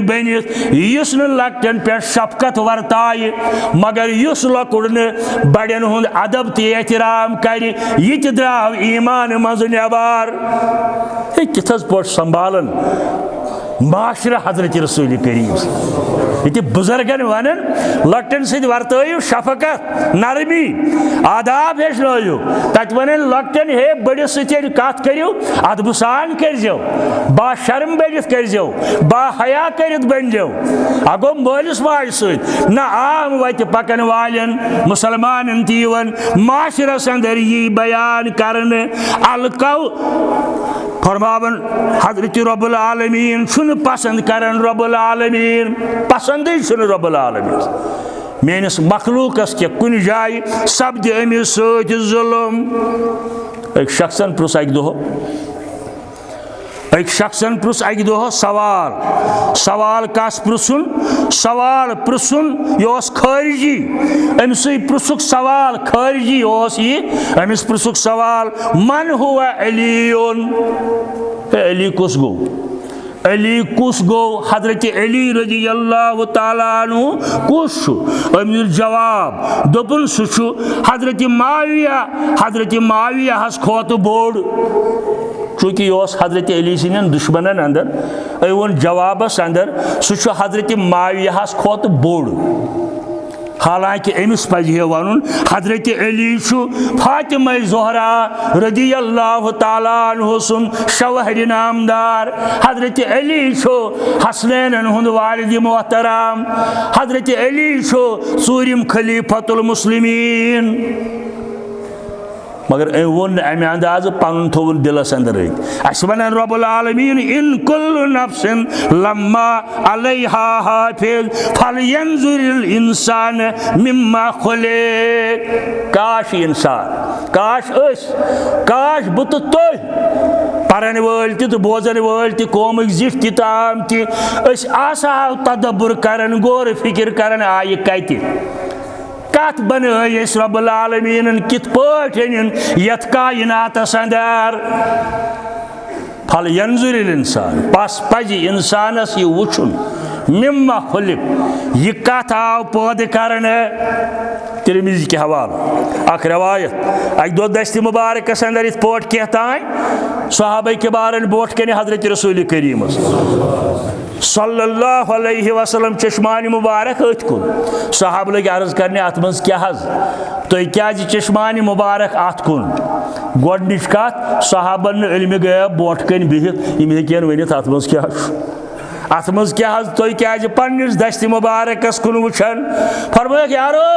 बनित युस न लक्टन पे शफकत वर्ताय मगर युस लकुड़ न बड़न हुंद अदब ते एहतराम कर यह द्राव ईमान मज नेबार किथस पट संभालन माशरा हजरत रसूल करीम ये बुजुर्गन वनन लकटन सद वर्तयु शफकत नरमी आदाब हेचनो तत वन लकटन हे बड़िस सत कत करियो अदब सान करजो बा शर्म बनित करजो बा हया करित बनजो अगो मालिस माज सत न आम वत पकन वालन मुसलमान तीवन माशरस अंदर यह बयान करने अलकौ फरमावन हजरत रब्बुल आलमीन छुन पसंद करन रब्बुल आलमीन पसंद छुन रब्बुल आलमीन मेनिस मखलूकस के कुन जाय सब्द अमिस सत जुल्म एक शख्सन प्रुस अक दो सवाल कस प्रुसन सवाल प्रुसन यह खारिजी अमिस प्रुसुक सवाल खारिजी यह अमिस प्रुसुक सवाल मन हुआ अलीयुन अली कुस गो हजरत अली रजी अल्लाह ताला अन्हु कुस अमिस जवाब दोपन सु हजरत माविया हस खोत बोड़ चूँकि यह हजरत अली सन दुश्मनन अंदर वो जवाबस अंदर सह हजरत मावियास खोत बोड़ हालांकि अमिस पजे वन हजरत अली फातिमा ज़ोहरा रज़ी अल्लाह ताला अन्हु सुन शवहर नामदार हजरत अली हसनैन हुंद वालिद मोहतरम हजरत अली ूरिम खलीफतुल मुस्लिमीन मगर वो अमे अंदाज पन थोन दिलस अंदर वन रब्बुल आलमीन इन कुल्लु नफ्सिन लम्मा अलैहा हाफिज फलयंजुरिल इंसान मिम्मा खुलिक। काश इंसान, काश बुत तुह परन वल तो बोजन वल कौमिक जिठ ताम आसहा तदब्बुर करन गौर फिक्र करन आय कत बनय रब्बुल आलमीन कित पाठन यथ कायनातस अंदर। फल यंजुरिल इंसान बस पज इंसानस यह वुचुन मिम्मा खुलिक यह कत आव पैदा करने। तिरमिज़ी के हवाले अख रवायत अक दो दस्त मुबारकस अंदर इत पोट कह तान सहाबा के बारन बोट कन हजरत रसूल करीम सल्लल्लाहु अलैहि वसल्लम चश्मान मुबारक अथ कुन। सहाब लग अर्ज करने अत मज क्या तुम क्या चश्मान मुबारक अत कुन। गोडनिच कत सहाबन इल्म गया बोट कन बिहित यम हेकन वनित अत मज क्या अत मज क्या तुम क्या पन्निस दस्त मुबारकस कुन वुचान। फरमाया यारो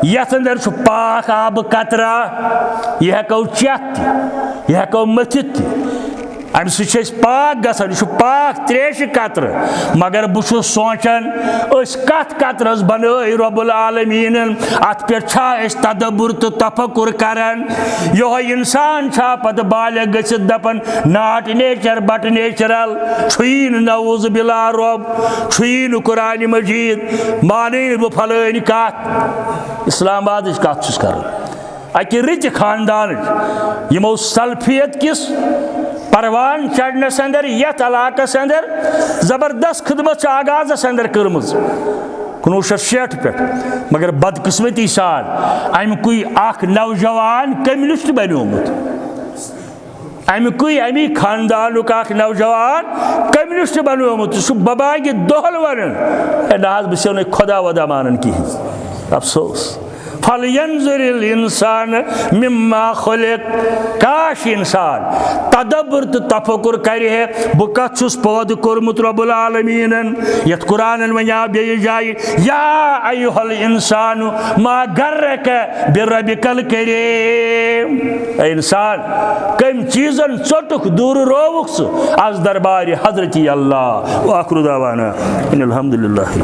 यथ अंदर पाक आब कतरा यह हेको चेत यह हेको मथित अम सह पाक गसान यह पाक त्रेश कतर। मगर बह सोचान कत कतरस बनय रब्बुल आलमीन अत पे तदब्बुर तो तफक्कुर करान। यह इंसान पत बालिग गसित दपन नॉट नेचर बट नेचुरल छुन नऊज़ बिल्ला रब छुन कुरान मजीद माने बह फलान कत इस्लामाबाद कत कर अकि रिच खानदान यमो सल्फियत किस परवान चढ़नस अंदर यथ इलाकस अंदर जबरदस्त खिदमत आगाजस अंदर कर्म 1960 पे। मगर बदकिस्मती साल अमुक अख नौजवान कम्युनिस्ट बनोमुत अमी खानदानुक अख नौजवान कम्युनिस्ट बनोमुत सह बबाग दोहल वन ना बह न खुदा वदा मानन कहें। अफसोस फलयंजुरिल इंसान मिम्मा खुलिक। काश इंसान तदब्बुर तो तफक्कुर करे बह कत छुस पैदा कोरमुत रब्बुल आलमीन। यथ कुरान वना बे जाय या अय्युहल इंसानु मा गर्रक बिरब्बिकल करीम। इंसान कम चीजन चोटुक दूर रोवुक आज दरबार हजरत अल्लाह। व आखिरु दावाना अनिल हम्दुलिल्लाहि।